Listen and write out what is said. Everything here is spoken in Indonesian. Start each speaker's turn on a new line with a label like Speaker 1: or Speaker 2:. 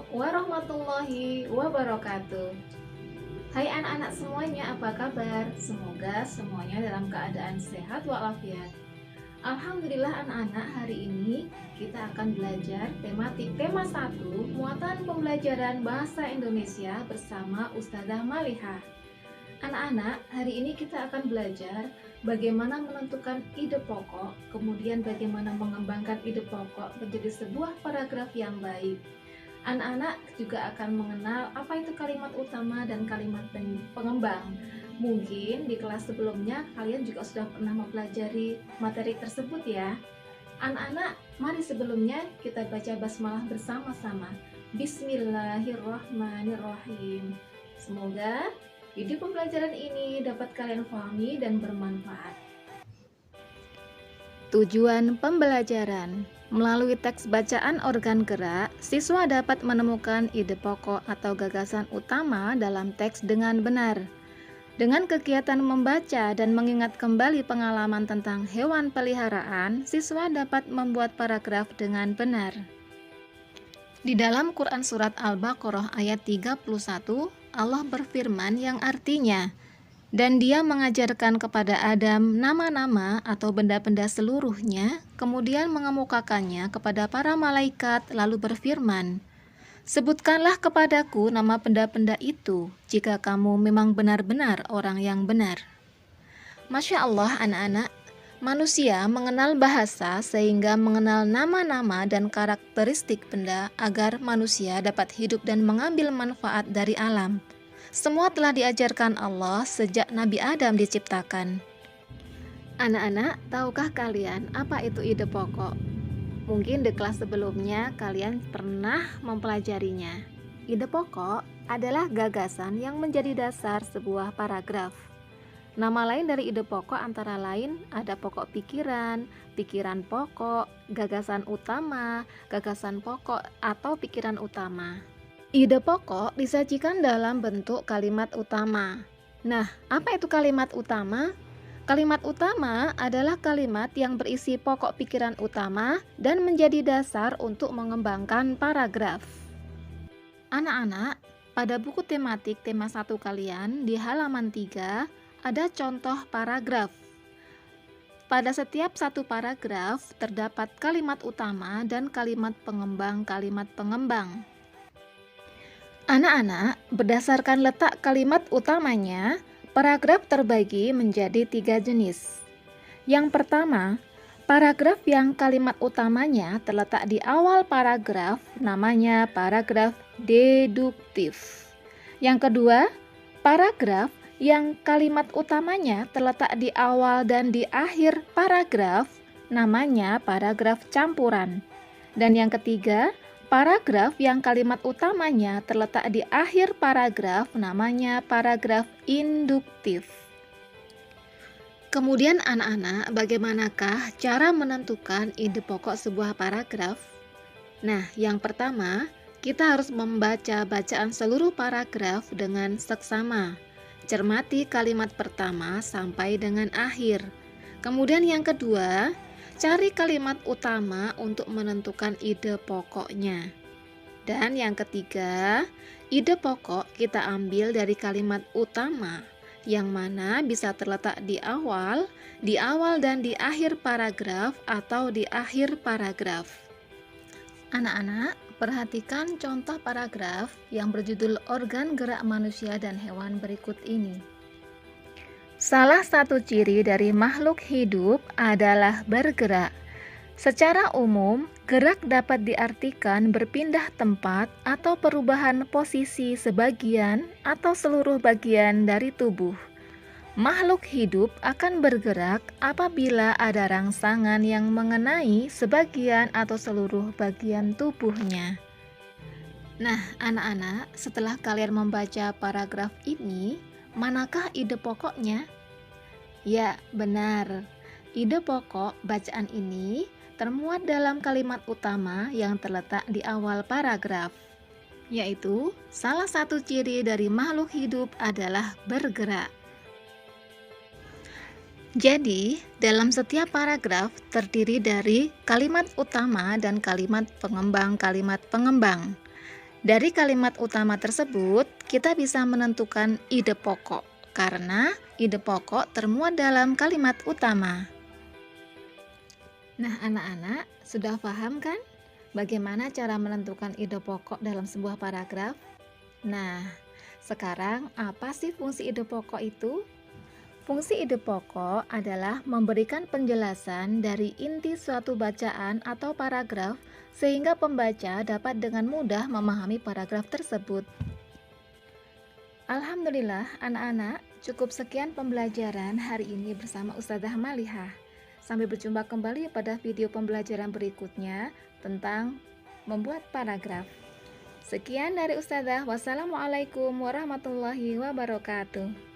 Speaker 1: warahmatullahi wabarakatuh. Hai anak-anak semuanya, apa kabar? Semoga semuanya dalam keadaan sehat walafiat. Alhamdulillah anak-anak, hari ini kita akan belajar tema 1, muatan pembelajaran bahasa Indonesia bersama Ustazah Maliha. Anak-anak, hari ini kita akan belajar bagaimana menentukan ide pokok, kemudian bagaimana mengembangkan ide pokok menjadi sebuah paragraf yang baik. Anak-anak juga akan mengenal apa itu kalimat utama dan kalimat pengembang. Mungkin di kelas sebelumnya kalian juga sudah pernah mempelajari materi tersebut ya. Anak-anak, mari sebelumnya kita baca basmalah bersama-sama. Bismillahirrahmanirrahim. Semoga video pembelajaran ini dapat kalian pahami dan bermanfaat. Tujuan pembelajaran. Melalui teks bacaan organ gerak, siswa dapat menemukan ide pokok atau gagasan utama dalam teks dengan benar. Dengan kegiatan membaca dan mengingat kembali pengalaman tentang hewan peliharaan, siswa dapat membuat paragraf dengan benar. Di dalam Quran Surat Al-Baqarah ayat 31, Allah berfirman yang artinya, "Dan Dia mengajarkan kepada Adam nama-nama atau benda-benda seluruhnya, kemudian mengemukakannya kepada para malaikat, lalu berfirman, 'Sebutkanlah kepadaku nama benda-benda itu, jika kamu memang benar-benar orang yang benar.'" Masya Allah anak-anak, manusia mengenal bahasa sehingga mengenal nama-nama dan karakteristik benda agar manusia dapat hidup dan mengambil manfaat dari alam. Semua telah diajarkan Allah sejak Nabi Adam diciptakan. Anak-anak, tahukah kalian apa itu ide pokok? Mungkin di kelas sebelumnya kalian pernah mempelajarinya. Ide pokok adalah gagasan yang menjadi dasar sebuah paragraf. Nama lain dari ide pokok antara lain ada pokok pikiran, pikiran pokok, gagasan utama, gagasan pokok, atau pikiran utama. Ide pokok disajikan dalam bentuk kalimat utama. Nah, apa itu kalimat utama? Kalimat utama adalah kalimat yang berisi pokok pikiran utama dan menjadi dasar untuk mengembangkan paragraf. Anak-anak, pada buku tematik tema 1 kalian di halaman 3 ada contoh paragraf. Pada setiap satu paragraf terdapat kalimat utama dan kalimat pengembang-kalimat pengembang. Anak-anak, berdasarkan letak kalimat utamanya, paragraf terbagi menjadi 3 jenis. Yang pertama, paragraf yang kalimat utamanya terletak di awal paragraf namanya paragraf deduktif. Yang kedua, paragraf yang kalimat utamanya terletak di awal dan di akhir paragraf namanya paragraf campuran. Dan yang ketiga, paragraf yang kalimat utamanya terletak di akhir paragraf namanya paragraf induktif. Kemudian anak-anak, bagaimanakah cara menentukan ide pokok sebuah paragraf? Nah, yang pertama, kita harus membaca bacaan seluruh paragraf dengan seksama. Cermati kalimat pertama sampai dengan akhir. Kemudian yang kedua, cari kalimat utama untuk menentukan ide pokoknya. Dan yang ketiga, ide pokok kita ambil dari kalimat utama, yang mana bisa terletak di awal dan di akhir paragraf atau di akhir paragraf. Anak-anak, perhatikan contoh paragraf yang berjudul organ gerak manusia dan hewan berikut ini. Salah satu ciri dari makhluk hidup adalah bergerak. Secara umum, gerak dapat diartikan berpindah tempat atau perubahan posisi sebagian atau seluruh bagian dari tubuh. Makhluk hidup akan bergerak apabila ada rangsangan yang mengenai sebagian atau seluruh bagian tubuhnya. Nah, anak-anak, setelah kalian membaca paragraf ini, manakah ide pokoknya? Ya, benar. Ide pokok bacaan ini termuat dalam kalimat utama yang terletak di awal paragraf, yaitu salah satu ciri dari makhluk hidup adalah bergerak. Jadi, dalam setiap paragraf terdiri dari kalimat utama dan kalimat pengembang-kalimat pengembang. Dari kalimat utama tersebut, kita bisa menentukan ide pokok, karena ide pokok termuat dalam kalimat utama. Nah, anak-anak, sudah paham kan bagaimana cara menentukan ide pokok dalam sebuah paragraf? Nah, sekarang apa sih fungsi ide pokok itu? Fungsi ide pokok adalah memberikan penjelasan dari inti suatu bacaan atau paragraf sehingga pembaca dapat dengan mudah memahami paragraf tersebut. Alhamdulillah, anak-anak, cukup sekian pembelajaran hari ini bersama Ustazah Malihah. Sampai berjumpa kembali pada video pembelajaran berikutnya tentang membuat paragraf. Sekian dari Ustazah. Wassalamualaikum warahmatullahi wabarakatuh.